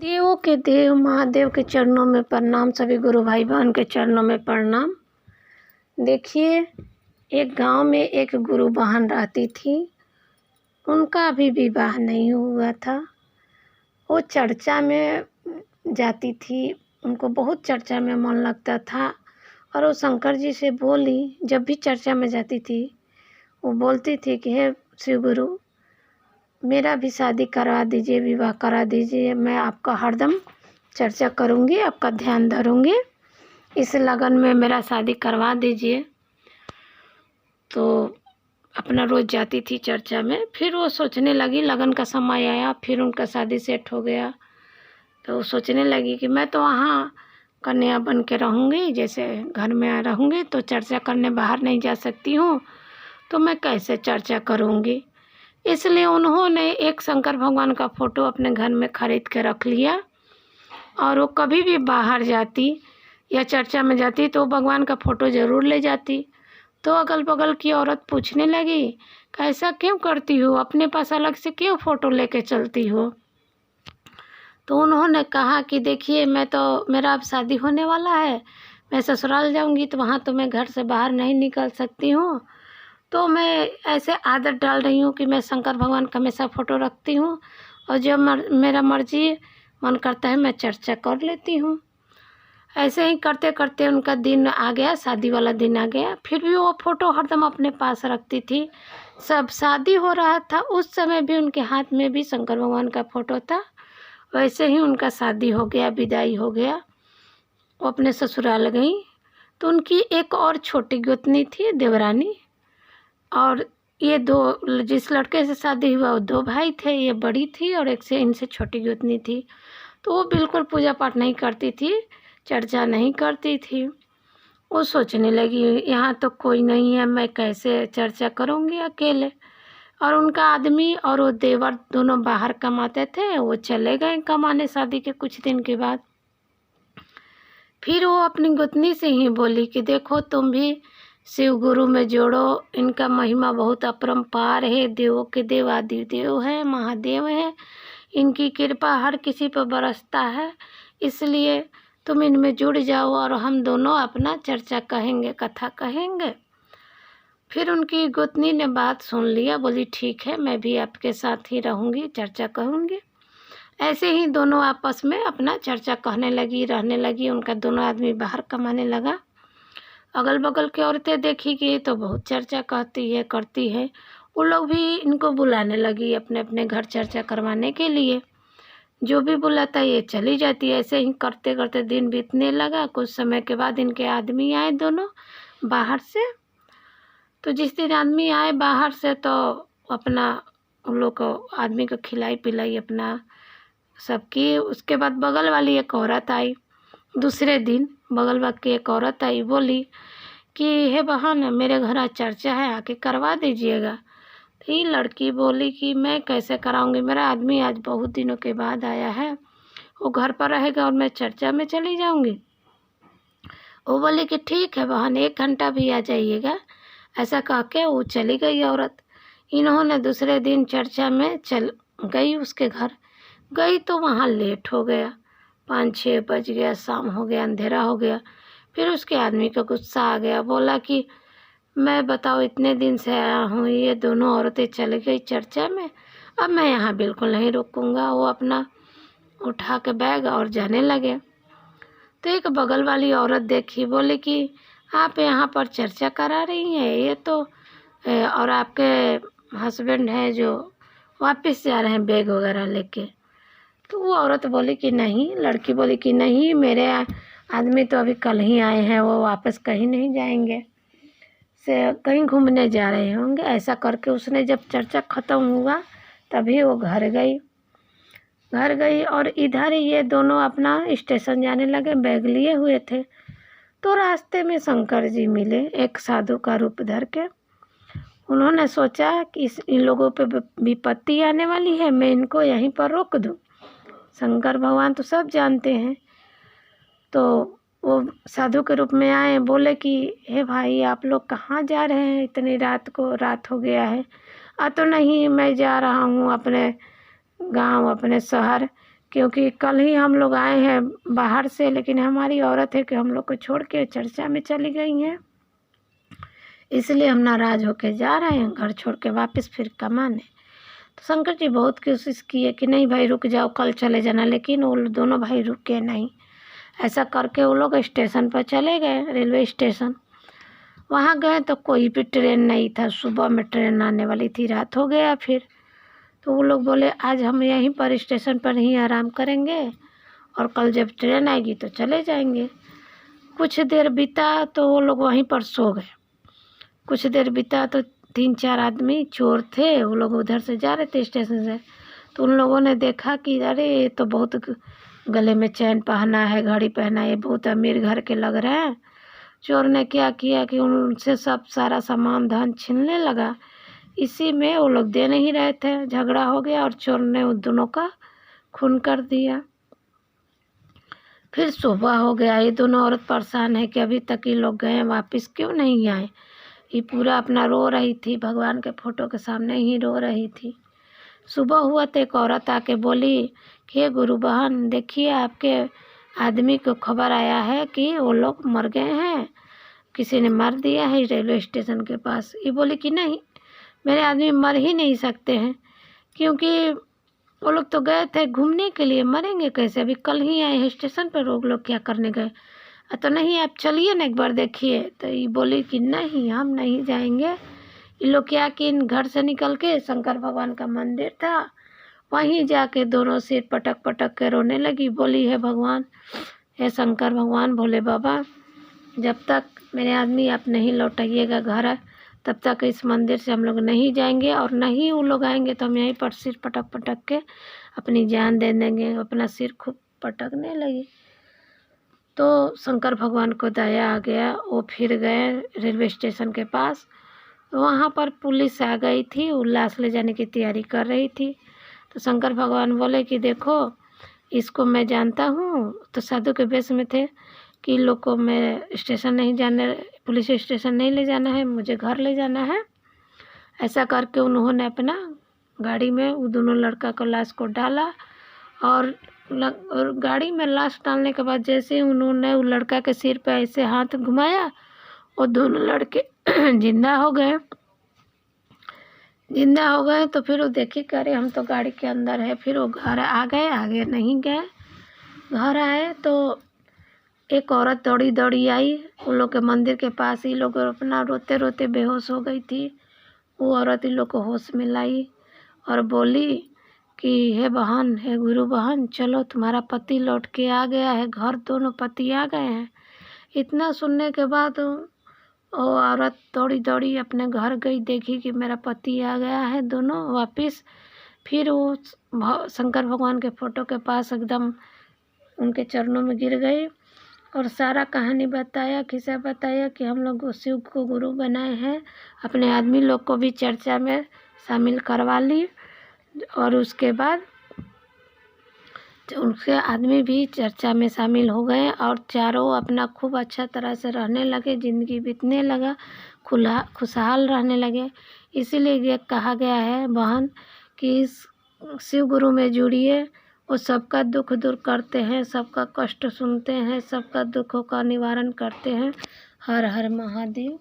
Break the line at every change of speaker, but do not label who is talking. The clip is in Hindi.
देवों के देव महादेव के चरणों में प्रणाम। सभी गुरु भाई बहन के चरणों में प्रणाम। देखिए, एक गांव में एक गुरु बहन रहती थी। उनका अभी विवाह नहीं हुआ था। वो चर्चा में जाती थी, उनको बहुत चर्चा में मन लगता था। और वो शंकर जी से बोली, जब भी चर्चा में जाती थी वो बोलती थी कि हे शिव गुरु, मेरा भी शादी करवा दीजिए, विवाह करा दीजिए। मैं आपका हरदम चर्चा करूँगी, आपका ध्यान धरूँगी, इस लगन में मेरा शादी करवा दीजिए। तो अपना रोज़ जाती थी चर्चा में। फिर वो सोचने लगी, लगन का समय आया, फिर उनका शादी सेट हो गया। तो वो सोचने लगी कि मैं तो वहाँ कन्या बन के रहूँगी, जैसे घर में रहूँगी तो चर्चा करने बाहर नहीं जा सकती हूँ, तो मैं कैसे चर्चा करूँगी। इसलिए उन्होंने एक शंकर भगवान का फ़ोटो अपने घर में ख़रीद के रख लिया। और वो कभी भी बाहर जाती या चर्चा में जाती तो भगवान का फ़ोटो ज़रूर ले जाती। तो अगल बगल की औरत पूछने लगी, कैसा क्यों करती हो, अपने पास अलग से क्यों फ़ोटो लेके चलती हो। तो उन्होंने कहा कि देखिए, मेरा अब शादी होने वाला है, मैं ससुराल जाऊंगी तो वहाँ तो मैं घर से बाहर नहीं निकल सकती हूँ। तो मैं ऐसे आदत डाल रही हूँ कि मैं शंकर भगवान का हमेशा फ़ोटो रखती हूँ, और जब मेरा मर्जी मन करता है मैं चर्चा कर लेती हूँ। ऐसे ही करते करते उनका दिन आ गया, शादी वाला दिन आ गया। फिर भी वो फ़ोटो हरदम अपने पास रखती थी। सब शादी हो रहा था, उस समय भी उनके हाथ में भी शंकर भगवान का फ़ोटो था। वैसे ही उनका शादी हो गया, विदाई हो गया, वो अपने ससुराल गई। तो उनकी एक और छोटी गोतनी थी, देवरानी। और ये दो, जिस लड़के से शादी हुआ वो दो भाई थे, ये बड़ी थी और एक से इनसे छोटी गोतनी थी। तो वो बिल्कुल पूजा पाठ नहीं करती थी, चर्चा नहीं करती थी। वो सोचने लगी, यहाँ तो कोई नहीं है, मैं कैसे चर्चा करूँगी अकेले। और उनका आदमी और वो देवर दोनों बाहर कमाते थे, वो चले गए कमाने शादी के कुछ दिन के बाद। फिर वो अपनी गोतनी से ही बोली कि देखो, तुम भी शिव गुरु में जोड़ो, इनका महिमा बहुत अपरंपार है, देवों के देव आदि देव है, महादेव है, इनकी कृपा हर किसी पर बरसता है, इसलिए तुम इनमें जुड़ जाओ और हम दोनों अपना चर्चा कहेंगे, कथा कहेंगे। फिर उनकी गोतनी ने बात सुन लिया, बोली ठीक है, मैं भी आपके साथ ही रहूँगी, चर्चा कहूँगी। ऐसे ही दोनों आपस में अपना चर्चा कहने लगी, रहने लगी। उनका दोनों आदमी बाहर कमाने लगा। अगल बगल की औरतें देखी कि तो बहुत चर्चा कहती है, करती है। वो लोग भी इनको बुलाने लगी अपने अपने घर चर्चा करवाने के लिए। जो भी बुलाता ये चली जाती है। ऐसे ही करते करते दिन बीतने लगा। कुछ समय के बाद इनके आदमी आए दोनों बाहर से। तो जिस दिन आदमी आए बाहर से तो अपना उन लोग को आदमी को खिलाई पिलाई अपना सबकी। उसके बाद बगल वाली एक औरत आई। दूसरे दिन बगल वाली की एक औरत आई, बोली कि हे बहन, मेरे घर आज चर्चा है, आके करवा दीजिएगा। तो ये लड़की बोली कि मैं कैसे कराऊंगी, मेरा आदमी आज बहुत दिनों के बाद आया है, वो घर पर रहेगा और मैं चर्चा में चली जाऊंगी। वो बोली कि ठीक है बहन, 1 घंटा भी आ जाइएगा। ऐसा कह के वो चली गई औरत। इन्होंने दूसरे दिन चर्चा में चल गई, उसके घर गई तो वहाँ लेट हो गया, 5-6 बज गया, शाम हो गया, अंधेरा हो गया। फिर उसके आदमी को गुस्सा आ गया, बोला कि मैं बताओ इतने दिन से आया हूँ, ये दोनों औरतें चली गई चर्चा में, अब मैं यहाँ बिल्कुल नहीं रुकूंगा। वो अपना उठा के बैग और जाने लगे। तो एक बगल वाली औरत देखी, बोली कि आप यहाँ पर चर्चा करा रही हैं, ये तो और आपके हस्बैंड हैं जो वापस जा रहे हैं बैग वगैरह लेके। तो वो औरत बोली कि नहीं, लड़की बोली कि नहीं, मेरे आदमी तो अभी कल ही आए हैं, वो वापस कहीं नहीं जाएंगे, से कहीं घूमने जा रहे होंगे। ऐसा करके उसने जब चर्चा ख़त्म हुआ तभी वो घर गई और इधर ये दोनों अपना स्टेशन जाने लगे, बैग लिए हुए थे। तो रास्ते में शंकर जी मिले, एक साधु का रूप धर के। उन्होंने सोचा कि इन लोगों पे विपत्ति आने वाली है, मैं इनको यहीं पर रोक दूं। शंकर भगवान तो सब जानते हैं। तो वो साधु के रूप में आए, बोले कि हे भाई, आप लोग कहाँ जा रहे हैं, इतनी रात को, रात हो गया है। तो नहीं, मैं जा रहा हूँ अपने गांव, अपने शहर, क्योंकि कल ही हम लोग आए हैं बाहर से, लेकिन हमारी औरत है कि हम लोग को छोड़ के चर्चा में चली गई हैं, इसलिए हम नाराज़ होके जा रहे हैं घर छोड़ के वापस फिर कमाने। तो शंकर जी बहुत कोशिश किए कि नहीं भाई रुक जाओ, कल चले जाना, लेकिन वो दोनों भाई रुके नहीं। ऐसा करके वो लोग स्टेशन पर चले गए, रेलवे स्टेशन। वहाँ गए तो कोई भी ट्रेन नहीं था, सुबह में ट्रेन आने वाली थी, रात हो गया फिर। तो वो लोग बोले आज हम यहीं पर स्टेशन पर ही आराम करेंगे और कल जब ट्रेन आएगी तो चले जाएंगे। कुछ देर बीता तो वो लोग वहीं पर सो गए। कुछ देर बीता तो 3-4 आदमी चोर थे, वो लोग उधर से जा रहे थे स्टेशन से। तो उन लोगों ने देखा कि अरे ये तो बहुत गले में चैन पहना है, घड़ी पहना है, ये बहुत अमीर घर के लग रहे हैं। चोर ने क्या किया कि उनसे सब सारा सामान धन छीनने लगा। इसी में वो लोग दे नहीं रहे थे, झगड़ा हो गया और चोर ने उन दोनों का खून कर दिया। फिर सुबह हो गया, ये दोनों औरत परेशान है कि अभी तक ये लोग गए वापस क्यों नहीं आए। ये पूरा अपना रो रही थी, भगवान के फोटो के सामने ही रो रही थी। सुबह हुआ तो एक औरत आके बोली कि हे गुरु बहन देखिए आपके आदमी को खबर आया है कि वो लोग मर गए हैं, किसी ने मार दिया है रेलवे स्टेशन के पास। ये बोली कि नहीं, मेरे आदमी मर ही नहीं सकते हैं, क्योंकि वो लोग तो गए थे घूमने के लिए, मरेंगे कैसे, अभी कल ही आए हैं स्टेशन पर, वो लोग क्या करने गए। तो नहीं आप चलिए ना एक बार देखिए। तो ये बोली कि नहीं हम नहीं जाएंगे। ये लोग क्या कि इन घर से निकल के शंकर भगवान का मंदिर था, वहीं जाके दोनों सिर पटक पटक के रोने लगी। बोली है भगवान, हे शंकर भगवान, भोले बाबा, जब तक मेरे आदमी आप नहीं लौटाइएगा घर, तब तक इस मंदिर से हम लोग नहीं जाएंगे, और नहीं वो लोग आएंगे तो हम यहीं पर सिर पटक पटक के अपनी जान दे देंगे। अपना सिर खूब पटकने लगी। तो शंकर भगवान को दया आ गया, वो फिर गए रेलवे स्टेशन के पास। वहाँ पर पुलिस आ गई थी, वो लाश ले जाने की तैयारी कर रही थी। तो शंकर भगवान बोले कि देखो इसको मैं जानता हूँ, तो साधु के वेश में थे कि लोग को मैं स्टेशन नहीं जाने, पुलिस स्टेशन नहीं ले जाना है, मुझे घर ले जाना है। ऐसा करके उन्होंने अपना गाड़ी में वो दोनों लड़का को लाश को डाला, और गाड़ी में लाश डालने के बाद जैसे उन्होंने वो लड़का के सिर पे ऐसे हाथ घुमाया, वो दोनों लड़के जिंदा हो गए। जिंदा हो गए तो फिर वो देखी करे हम तो गाड़ी के अंदर है। फिर वो घर आ गए, आगे नहीं गए। घर आए तो एक औरत दौड़ी दौड़ी आई उन लोग के मंदिर के पास। ही लोग अपना रोते रोते बेहोश हो गई थी। वो औरत इन लोग को होश में लाई और बोली कि हे बहन, हे गुरु बहन, चलो तुम्हारा पति लौट के आ गया है, घर दोनों पति आ गए हैं। इतना सुनने के बाद वो औरत दौड़ी दौड़ी अपने घर गई, देखी कि मेरा पति आ गया है दोनों वापस। फिर वो शंकर भगवान के फोटो के पास एकदम उनके चरणों में गिर गई और सारा कहानी बताया, किस्सा बताया कि हम लोग शिव को गुरु बनाए हैं। अपने आदमी लोग को भी चर्चा में शामिल करवा ली, और उसके बाद उनके आदमी भी चर्चा में शामिल हो गए और चारों अपना खूब अच्छा तरह से रहने लगे, ज़िंदगी बीतने लगा, खुशहाल रहने लगे। इसीलिए ये कहा गया है बहन कि इस शिव गुरु में जुड़िए, वो सबका दुख दूर करते हैं, सबका कष्ट सुनते हैं, सबका दुखों का निवारण करते हैं। हर हर महादेव।